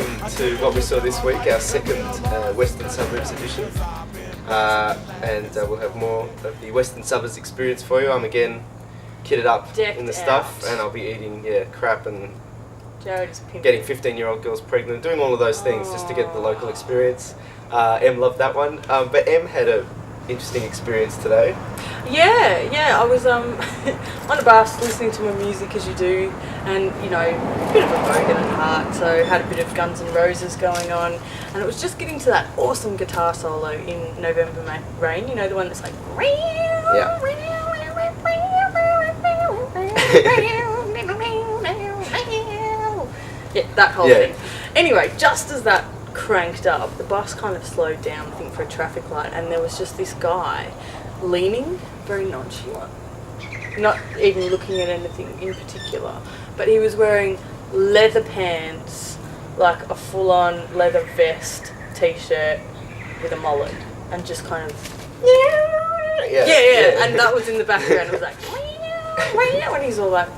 welcome to what we saw this week, our second Western Suburbs edition. And we'll have more of the Western Suburbs experience for you. I'm again kitted up Decked in the stuff, out. and I'll be eating crap and Jared is pimping. getting 15-year-old girls pregnant, doing all of those things just to get the local experience. Em loved that one, but Em had a interesting experience today. Yeah, I was on a bus listening to my music as you do, and you know, a bit of a bogan at heart, so had a bit of Guns N' Roses going on, and it was just getting to that awesome guitar solo in November Rain, you know, the one that's like Yeah. Yeah, that whole Yeah. thing. Anyway, just as that cranked up, the bus kind of slowed down, I think, for a traffic light, and there was just this guy leaning, very nonchalant, not even looking at anything in particular, but he was wearing leather pants, like a full-on leather vest, t-shirt with a mullet, and just kind of yeah, and that was in the background. It was like when he's all like,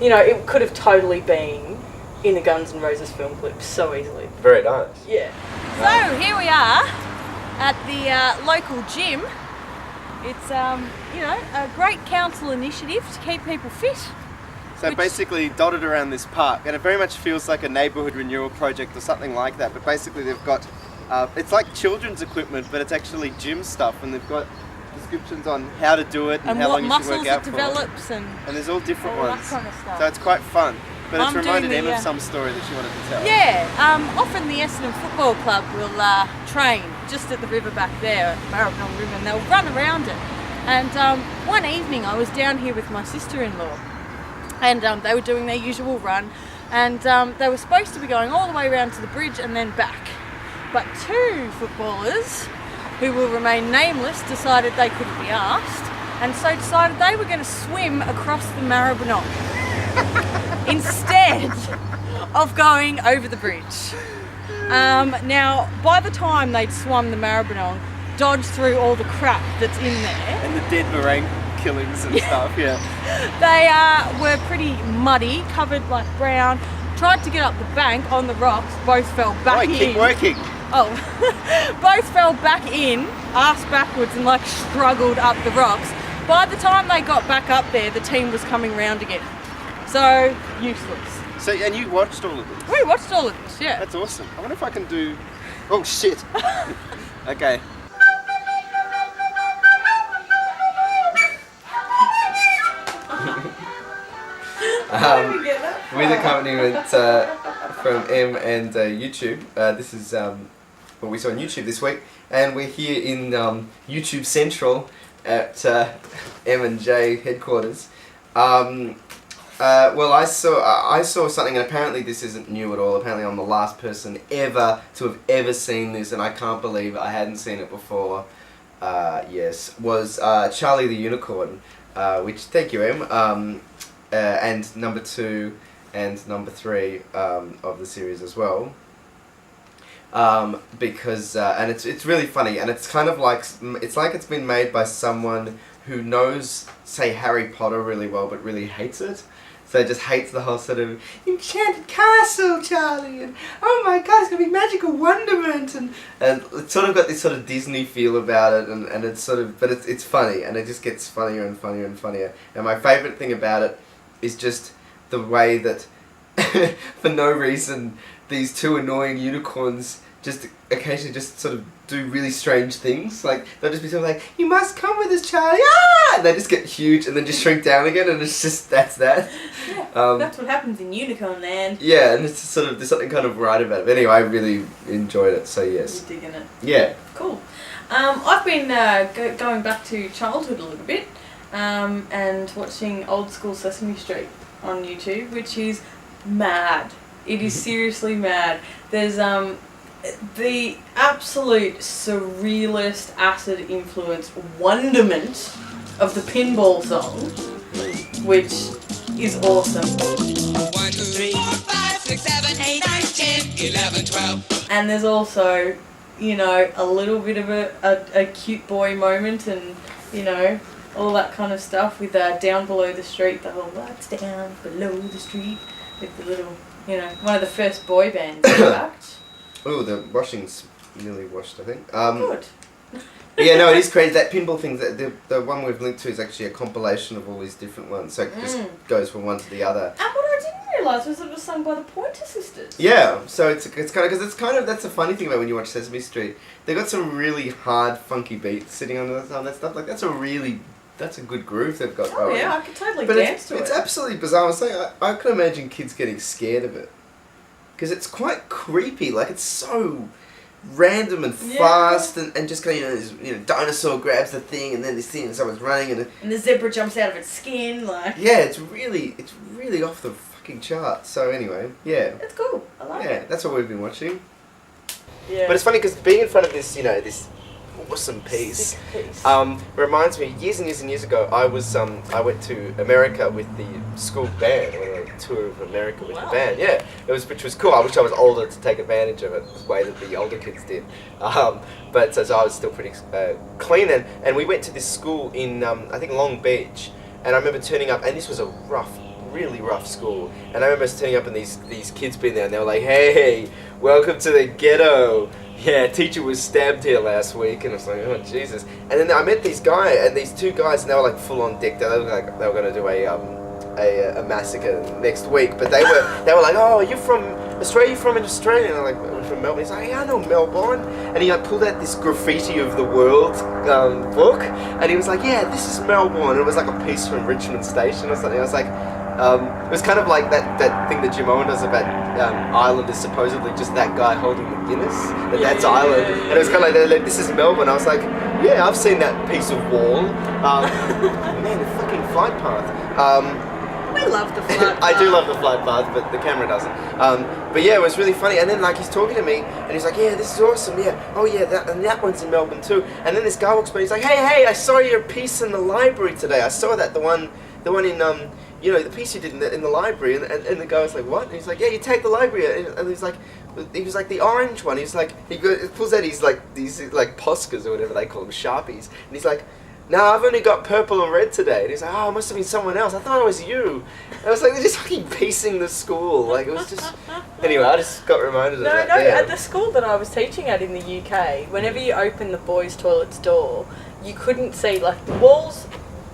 you know, it could have totally been in the Guns N' Roses film clip so easily. Very nice. Yeah. So here we are at the local gym. It's you know, a great council initiative to keep people fit. So basically dotted around this park, and it very much feels like a neighbourhood renewal project or something like that, but basically they've got, it's like children's equipment, but it's actually gym stuff, and they've got descriptions on how to do it and how what long you should muscles work it out for. develops and And there's all different all ones. that kind of stuff. So it's quite fun. But it's I'm reminded doing Em the, of some story that she wanted to tell. Yeah, often the Essendon Football Club will train just at the river back there, at Maribyrnong River, and they'll run around it. And one evening I was down here with my sister-in-law, and they were doing their usual run, and they were supposed to be going all the way around to the bridge and then back. But two footballers, who will remain nameless, decided they couldn't be asked, and so decided they were going to swim across the Maribyrnong instead of going over the bridge. Now, by the time they'd swum the Maribyrnong, dodged through all the crap that's in there, And the dead meringue killings and stuff, yeah. they were pretty muddy, covered like brown, tried to get up the bank on the rocks, both fell back in. Keep working. Oh, both fell back in, ass backwards, and like struggled up the rocks. By the time they got back up there, the team was coming round again. So, useless. So, and you watched all of this? We watched all of this, yeah. That's awesome. I wonder if I can do... Oh, shit. Okay. With accompaniment from Em and YouTube. This is what we saw on YouTube this week, and we're here in YouTube Central at M&J headquarters. Well, I saw something, and apparently this isn't new at all. Apparently I'm the last person ever to have ever seen this, and I can't believe I hadn't seen it before. Yes, was Charlie the Unicorn, which, thank you, Em, and number 2 and number 3 of the series as well. Because and it's really funny, and it's kind of like it's been made by someone who knows, say, Harry Potter really well, but really hates it. So just hates the whole sort of enchanted castle, Charlie, and oh my god, it's gonna be magical wonderment, and it's sort of got this sort of Disney feel about it, and it's sort of, but it's funny, and it just gets funnier and funnier and funnier. And my favourite thing about it is just the way that, for no reason, these two annoying unicorns just occasionally just sort of do really strange things. Like, they'll just be sort of like, you must come with us, Charlie, ah! And they just get huge and then just shrink down again, and it's just, that's that. Yeah, that's what happens in Unicorn Land. Yeah, and it's just sort of, there's something kind of right about it. But anyway, I really enjoyed it, so yes. You're digging it. Yeah. Cool. I've been going back to childhood a little bit, and watching old school Sesame Street on YouTube, which is mad. It is seriously mad. There's the absolute surrealist, acid influenced wonderment of the pinball song, which is awesome. 1, 2, 3, 4, 5, 6, 7, 8, 9, 10, 11, 12. And there's also, you know, a little bit of a cute boy moment, and, you know, all that kind of stuff with Down Below the Street, the whole "What's down below the street," with the little You know, one of the first boy bands, in fact. Oh, the washing's nearly washed, I think. Good. Yeah, no, it is crazy. That pinball thing, the one we've linked to is actually a compilation of all these different ones. So it just goes from one to the other. And what I didn't realise was it was sung by the Pointer Sisters. Yeah, so it's kind of, because it's kind of, that's the funny thing about when you watch Sesame Street. They've got some really hard, funky beats sitting on that stuff. Like, that's a good groove they've got going. Oh yeah, I could totally But dance to it. it's absolutely bizarre. I was saying, I can imagine kids getting scared of it. Because it's quite creepy. Like, it's so random and fast, and just kind of, this, dinosaur grabs the thing, and then this thing, and someone's running, And the zebra jumps out of its skin, like... Yeah, it's really off the fucking chart. So anyway, yeah. It's cool. I like it. Yeah, that's what we've been watching. Yeah. But it's funny because being in front of this, this awesome piece, reminds me, years and years and years ago, I went to America with the school band. I went on a tour of America with the band. Yeah, which was cool. I wish I was older to take advantage of it the way that the older kids did. But so I was still pretty clean, and we went to this school in I think Long Beach, and I remember turning up, and this was a really rough school, and I remember us turning up and these kids being there, and they were like, "Hey, welcome to the ghetto. Yeah, teacher was stabbed here last week," and I was like, "Oh Jesus!" And then I met these two guys, and they were like full on dick. They looked like they were gonna do a massacre next week, but they were like, "Oh, you're from Australia? You're from Australia?" And I'm like, "We're from Melbourne." He's like, "Yeah, I know Melbourne." And he pulled out this graffiti of the world book, and he was like, "Yeah, this is Melbourne." And it was like a piece from Richmond Station or something. I was like. It was kind of like that thing that Jim Owen does about Ireland is supposedly just that guy holding the Guinness, that's Ireland. And it was kind of like, this is Melbourne. I was like, yeah, I've seen that piece of wall. Man, the fucking flight path. We love the flight path. I do love the flight path, but the camera doesn't. But yeah, it was really funny. And then like he's talking to me, and he's like, "Yeah, this is awesome. Yeah, oh yeah, that one's in Melbourne too." And then this guy walks by, he's like, "Hey, I saw your piece in the library today. I saw that the one in the piece you did in the library." And the guy was like, "What?" And he's like, "Yeah, you take the library." And he was like the orange one. He's like, he pulls out these Poscas or whatever they call them, Sharpies. And he's like, "No, I've only got purple and red today." And he's like, "Oh, it must have been someone else. I thought it was you." And I was like, they're just fucking piecing the school. Like, it was just... Anyway, I just got reminded of that. No, at the school that I was teaching at in the UK, whenever you open the boys' toilet's door, you couldn't see, like, the walls...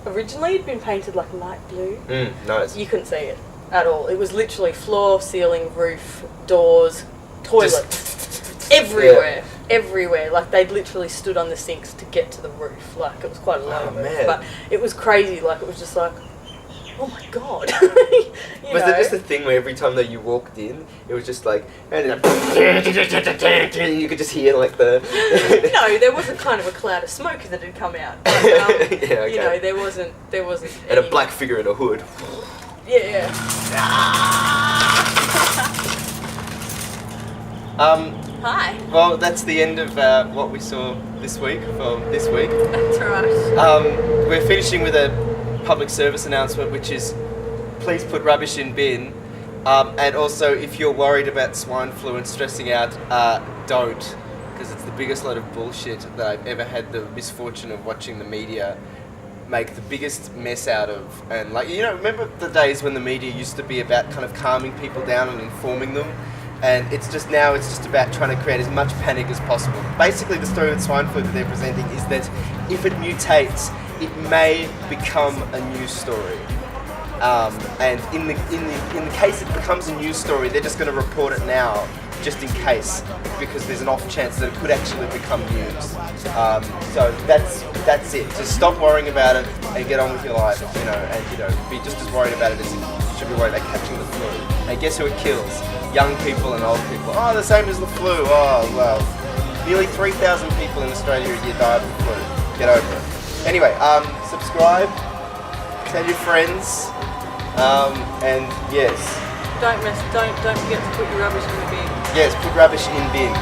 Originally, it'd been painted like light blue. Nice. You couldn't see it at all. It was literally floor, ceiling, roof, doors, toilets, everywhere. Yeah. Everywhere. Like, they'd literally stood on the sinks to get to the roof. Like, it was quite a low roof. Man. But it was crazy. Like, it was just like, oh my God. Was there just a thing where every time that you walked in, it was just like, and you could just hear like the... No, there wasn't kind of a cloud of smoke that had come out. But, yeah, okay. there wasn't And a black figure in a hood. Yeah. Hi. Well, that's the end of what we saw this week. That's right. We're finishing with a public service announcement, which is please put rubbish in bin, and also if you're worried about swine flu and stressing out, don't, because it's the biggest load of bullshit that I've ever had the misfortune of watching the media make the biggest mess out of. And remember the days when the media used to be about kind of calming people down and informing them, and it's just about trying to create as much panic as possible. Basically, the story with swine flu that they're presenting is that if it mutates, it may become a news story. And in the case it becomes a news story, they're just going to report it now, just in case, because there's an off chance that it could actually become news. So that's it. Just stop worrying about it and get on with your life, and be just as worried about it as you should be worried about catching the flu. And guess who it kills? Young people and old people. Oh, the same as the flu. Oh, well, nearly 3,000 people in Australia a year die of the flu. Get over it. Anyway, subscribe, tell your friends, and yes. Don't forget to put your rubbish in the bin. Yes, put rubbish in bin.